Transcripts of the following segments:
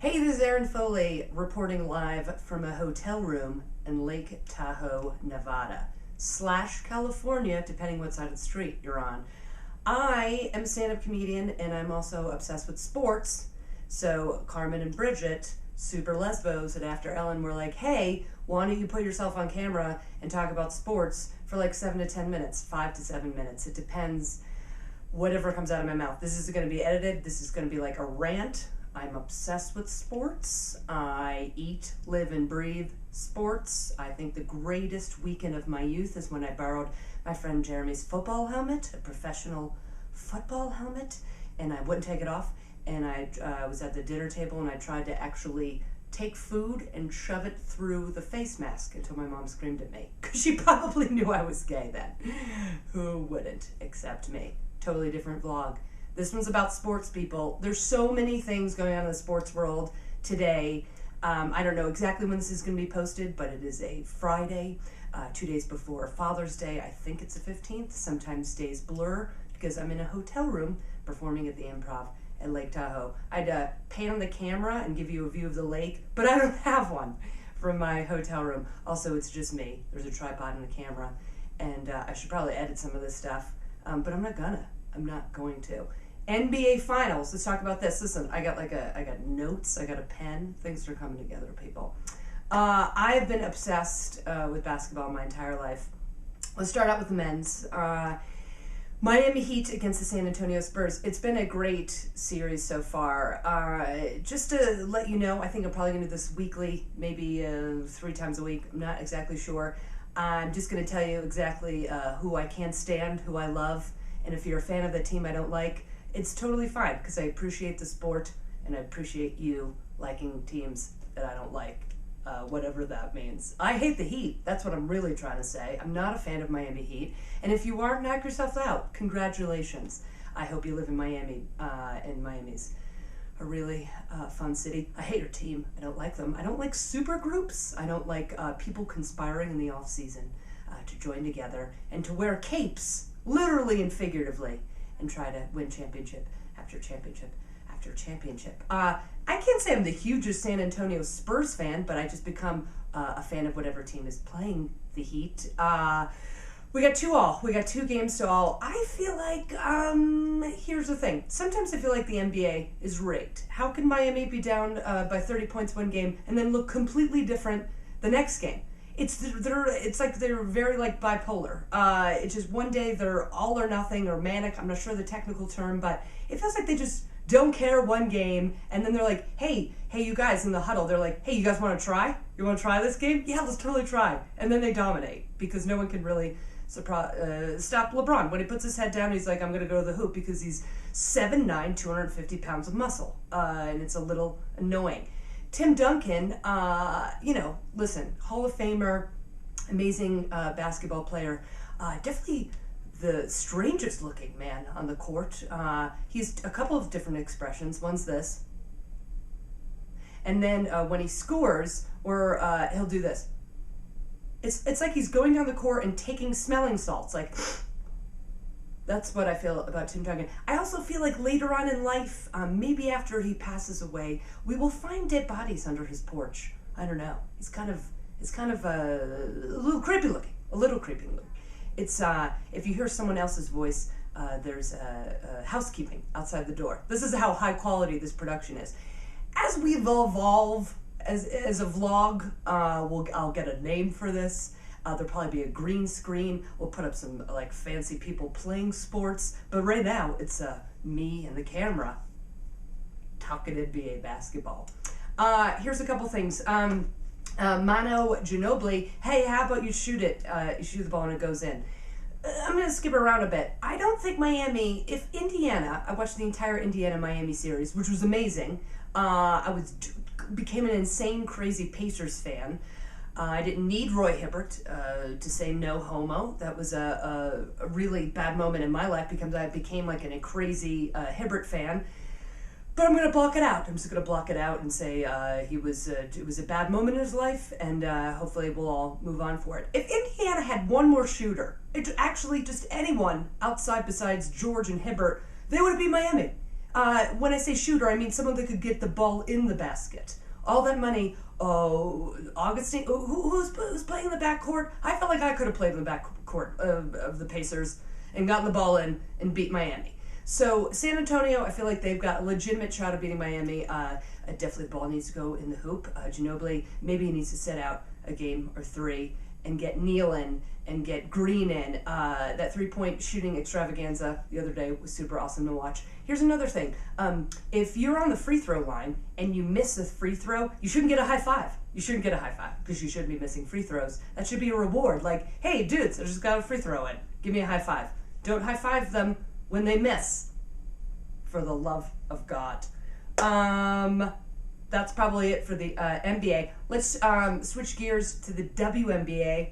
Hey, this is Erin Foley reporting live from a hotel room in Lake Tahoe, Nevada, slash California, depending what side of the street you're on. I am a stand-up comedian and I'm also obsessed with sports. So Carmen and Bridget, super lesbos at After Ellen, were like, hey, why don't you put yourself on camera and talk about sports for like 7 to 10 minutes, 5 to 7 minutes. It depends whatever comes out of my mouth. This is going to be edited. This is going to be like a rant. I'm obsessed with sports. I eat, live, and breathe sports. I think the greatest weekend of my youth is when I borrowed my friend Jeremy's football helmet, a professional football helmet, and I wouldn't take it off. And I was at the dinner table and I tried to actually take food and shove it through the face mask until my mom screamed at me. Because she probably knew I was gay then. Who wouldn't except me? Totally different vlog. This one's about sports, people. There's so many things going on in the sports world today. I don't know exactly when this is going to be posted, but it is a Friday, 2 days before Father's Day. I think it's the 15th. Sometimes days blur because I'm in a hotel room performing at the Improv at Lake Tahoe. I'd pan on the camera and give you a view of the lake, but I don't have one from my hotel room. Also, it's just me. There's a tripod and a camera, and I should probably edit some of this stuff, but I'm not gonna. I'm not going to. NBA Finals. Let's talk about this. Listen, I got notes. I got a pen. Things are coming together, people. I have been obsessed with basketball my entire life. Let's start out with the men's. Miami Heat against the San Antonio Spurs. It's been a great series so far. Just to let you know, I think I'm probably going to do this weekly, maybe 3 times a week. I'm not exactly sure. I'm just going to tell you exactly who I can't stand, who I love. And if you're a fan of the team I don't like, it's totally fine because I appreciate the sport and I appreciate you liking teams that I don't like, whatever that means. I hate the Heat. That's what I'm really trying to say. I'm not a fan of Miami Heat. And if you are, knock yourself out. Congratulations. I hope you live in Miami, and Miami's a really fun city. I hate your team. I don't like them. I don't like super groups. I don't like people conspiring in the off season to join together and to wear capes, literally and figuratively, and try to win championship after championship after championship. I can't say I'm the hugest San Antonio Spurs fan, but I just become a fan of whatever team is playing the Heat. We got 2-2. We got 2 games to all. I feel like, here's the thing. Sometimes I feel like the NBA is rigged. How can Miami be down by 30 points one game and then look completely different the next game? It's like they're very like bipolar. It's just one day they're all or nothing or manic. I'm not sure the technical term, but it feels like they just don't care one game, and then they're like, hey, you guys in the huddle. They're like, hey, you guys want to try? You want to try this game? Yeah, let's totally try. And then they dominate because no one can really stop LeBron. When he puts his head down, he's like, I'm going to go to the hoop because he's 7'9", 250 pounds of muscle, and it's a little annoying. Tim Duncan, listen, Hall of Famer, amazing basketball player, definitely the strangest looking man on the court. He's a couple of different expressions. One's this. And then when he scores, or he'll do this. It's like he's going down the court and taking smelling salts, like... That's what I feel about Tim Duncan. I also feel like later on in life, maybe after he passes away, we will find dead bodies under his porch. I don't know. It's kind of a little creepy looking. A little creepy looking. It's if you hear someone else's voice, there's housekeeping outside the door. This is how high quality this production is. As we evolve as a vlog, I'll get a name for this. There'll probably be a green screen. We'll put up some like fancy people playing sports. But right now, it's me and the camera talking NBA basketball. Here's a couple things. Manu Ginobili, hey, how about you shoot it? You shoot the ball and it goes in. I'm going to skip around a bit. I don't think Miami, if Indiana, I watched the entire Indiana-Miami series, which was amazing. Became an insane, crazy Pacers fan. I didn't need Roy Hibbert to say no homo. That was a really bad moment in my life because I became like a crazy Hibbert fan. But I'm going to block it out. I'm just going to block it out and say it was a bad moment in his life, and hopefully we'll all move on for it. If Indiana had one more shooter, actually just anyone outside besides George and Hibbert, they would have beat Miami. When I say shooter, I mean someone that could get the ball in the basket. All that money. Oh, Augustine. Who's playing in the backcourt? I felt like I could have played in the backcourt of the Pacers and gotten the ball in and beat Miami. So San Antonio, I feel like they've got a legitimate shot of beating Miami. Definitely the ball needs to go in the hoop. Ginobili, maybe he needs to set out a game or three and get Neal in and get Green in. That three-point shooting extravaganza the other day was super awesome to watch. Here's another thing. If you're on the free throw line and you miss a free throw, you shouldn't get a high five. You shouldn't get a high five because you shouldn't be missing free throws. That should be a reward. Like, hey, dudes, I just got a free throw in. Give me a high five. Don't high five them when they miss. For the love of God. That's probably it for the NBA. Let's switch gears to the WNBA.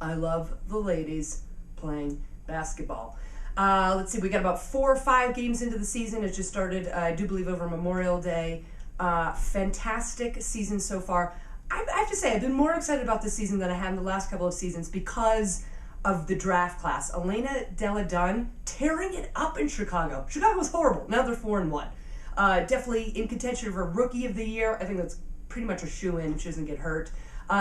I love the ladies playing basketball. Let's see, we got about 4 or 5 games into the season. It just started, I do believe, over Memorial Day. Fantastic season so far. I have to say, I've been more excited about this season than I have in the last couple of seasons because of the draft class. Elena Delle Donne tearing it up in Chicago. Chicago was horrible. Now they're 4-1. Definitely in contention for Rookie of the Year. I think that's pretty much a shoo-in. She doesn't get hurt.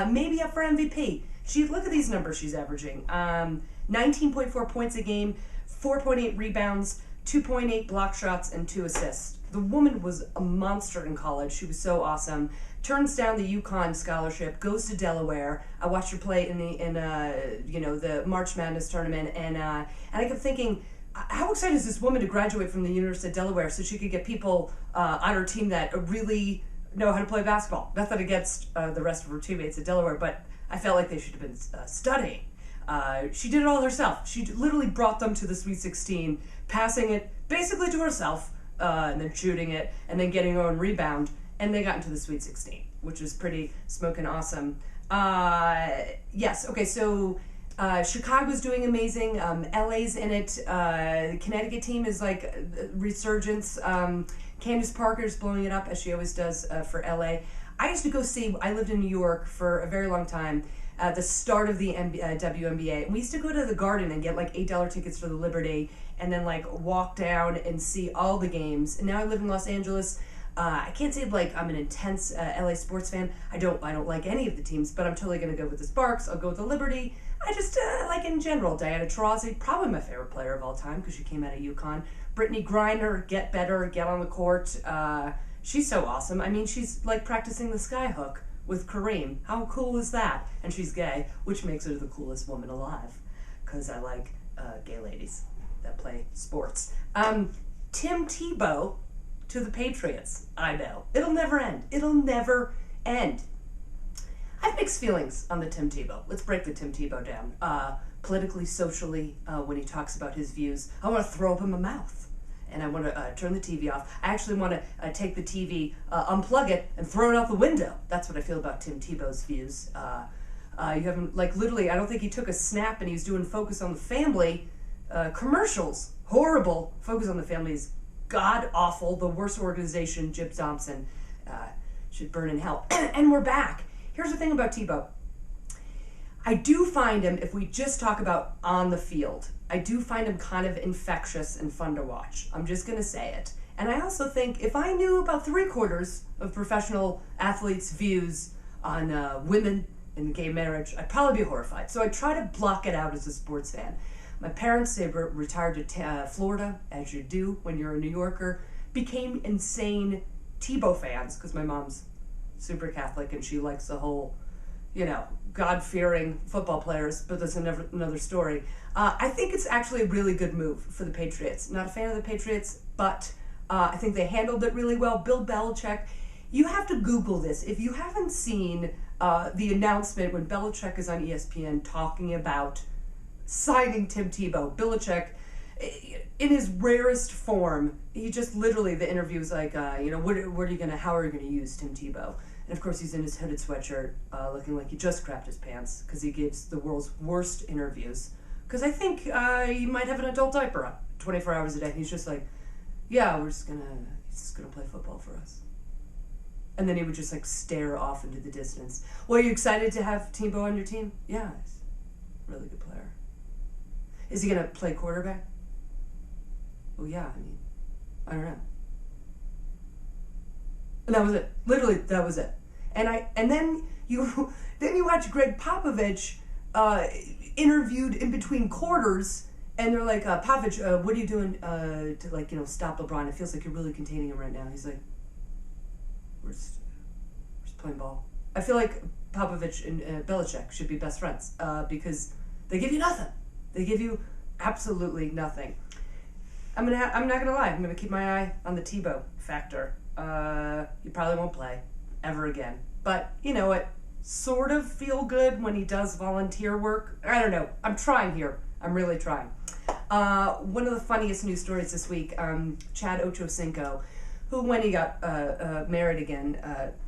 Maybe up for MVP. Look at these numbers she's averaging. 19.4 points a game, 4.8 rebounds, 2.8 block shots, and 2 assists. The woman was a monster in college. She was so awesome. Turns down the UConn scholarship, goes to Delaware. I watched her play in the March Madness tournament, and I kept thinking, how excited is this woman to graduate from the University of Delaware so she could get people on her team that really know how to play basketball? Nothing against the rest of her teammates at Delaware, but I felt like they should have been studying. She did it all herself. She literally brought them to the Sweet 16, passing it basically to herself, and then shooting it, and then getting her own rebound, and they got into the Sweet 16, which was pretty smoking awesome. Yes, okay, so Chicago's doing amazing. LA's in it. The Connecticut team is like resurgence. Candace Parker's blowing it up, as she always does for LA. I used to go see, I lived in New York for a very long time, at the start of the WNBA. And we used to go to the Garden and get like $8 tickets for the Liberty and then like walk down and see all the games. And now I live in Los Angeles. I can't say like I'm an intense LA sports fan. I don't like any of the teams, but I'm totally going to go with the Sparks. I'll go with the Liberty. I just like in general, Diana Taurasi, probably my favorite player of all time because she came out of UConn. Brittany Griner, get better, get on the court. She's so awesome. I mean, she's like practicing the skyhook with Kareem. How cool is that? And she's gay, which makes her the coolest woman alive because I like gay ladies that play sports. Tim Tebow to the Patriots. I know. It'll never end. It'll never end. I have mixed feelings on the Tim Tebow. Let's break the Tim Tebow down. Politically, socially, when he talks about his views, I want to throw up in my mouth. And I want to turn the TV off. I actually want to take the TV, unplug it, and throw it out the window. That's what I feel about Tim Tebow's views. You haven't, like, literally, I don't think he took a snap and he was doing Focus on the Family commercials. Horrible. Focus on the Family is god-awful. The worst organization, Jib Thompson, should burn in hell. And we're back. Here's the thing about Tebow. I do find him, if we just talk about on the field, I do find him kind of infectious and fun to watch. I'm just going to say it. And I also think if I knew about 3/4 of professional athletes' views on women in gay marriage, I'd probably be horrified. So I try to block it out as a sports fan. My parents, they were retired to Florida, as you do when you're a New Yorker, became insane Tebow fans because my mom's super Catholic and she likes the whole, God-fearing football players, but that's another story. I think it's actually a really good move for the Patriots. Not a fan of the Patriots, but I think they handled it really well. Bill Belichick, you have to Google this. If you haven't seen the announcement when Belichick is on ESPN talking about signing Tim Tebow, Belichick, in his rarest form, he just literally, the interview was like, how are you going to use Tim Tebow? And of course, he's in his hooded sweatshirt, looking like he just crapped his pants because he gives the world's worst interviews. Because I think he might have an adult diaper on 24 hours a day. He's just like, yeah, he's just gonna play football for us. And then he would just like stare off into the distance. Well, are you excited to have Tebow on your team? Yeah, he's a really good player. Is he gonna play quarterback? Well, yeah, I don't know. And that was it. Literally, that was it. And then you watch Greg Popovich interviewed in between quarters, and they're like, Popovich, what are you doing to stop LeBron? It feels like you're really containing him right now. He's like, we're just playing ball. I feel like Popovich and Belichick should be best friends because they give you nothing. They give you absolutely nothing. I'm not gonna lie. I'm gonna keep my eye on the Tebow factor. He probably won't play ever again. But you know what? Sort of feel good when he does volunteer work. I don't know. I'm trying here. I'm really trying. One of the funniest news stories this week, Chad Ochocinco, who when he got married again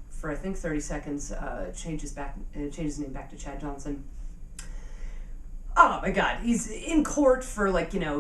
for I think 30 seconds, changed his name back to Chad Johnson. Oh my God, he's in court for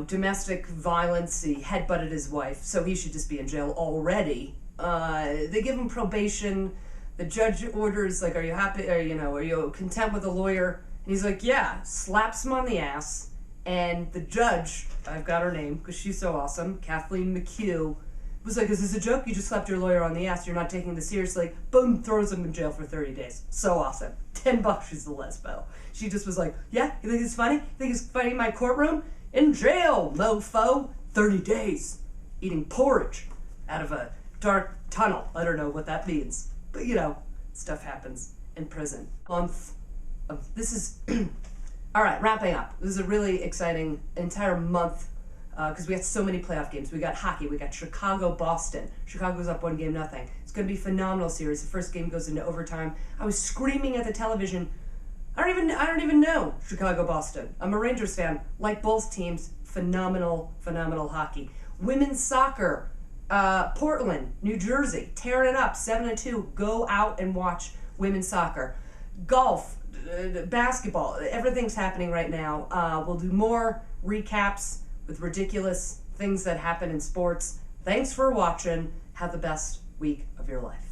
domestic violence. He headbutted his wife, so he should just be in jail already. They give him probation. The judge orders, are you happy, are you content with the lawyer? And he's like, yeah, slaps him on the ass. And the judge, I've got her name because she's so awesome, Kathleen McHugh, was like, is this a joke? You just slapped your lawyer on the ass. You're not taking this seriously. Boom, throws him in jail for 30 days. So awesome. $10 she's the lesbo. She just was like, yeah, you think it's funny? You think it's funny in my courtroom? In jail, mofo. 30 days. Eating porridge out of a dark tunnel. I don't know what that means. But, stuff happens in prison. This is... All right, wrapping up. This is a really exciting entire month because we had so many playoff games. We got hockey. We got Chicago-Boston. Chicago's up 1-0. It's going to be a phenomenal series. The first game goes into overtime. I was screaming at the television. I don't even know Chicago-Boston. I'm a Rangers fan. Like both teams, phenomenal hockey. Women's soccer, Portland, New Jersey, tearing it up, 7-2. Go out and watch women's soccer. Golf, basketball, everything's happening right now. We'll do more recaps with ridiculous things that happen in sports. Thanks for watching. Have the best week of your life.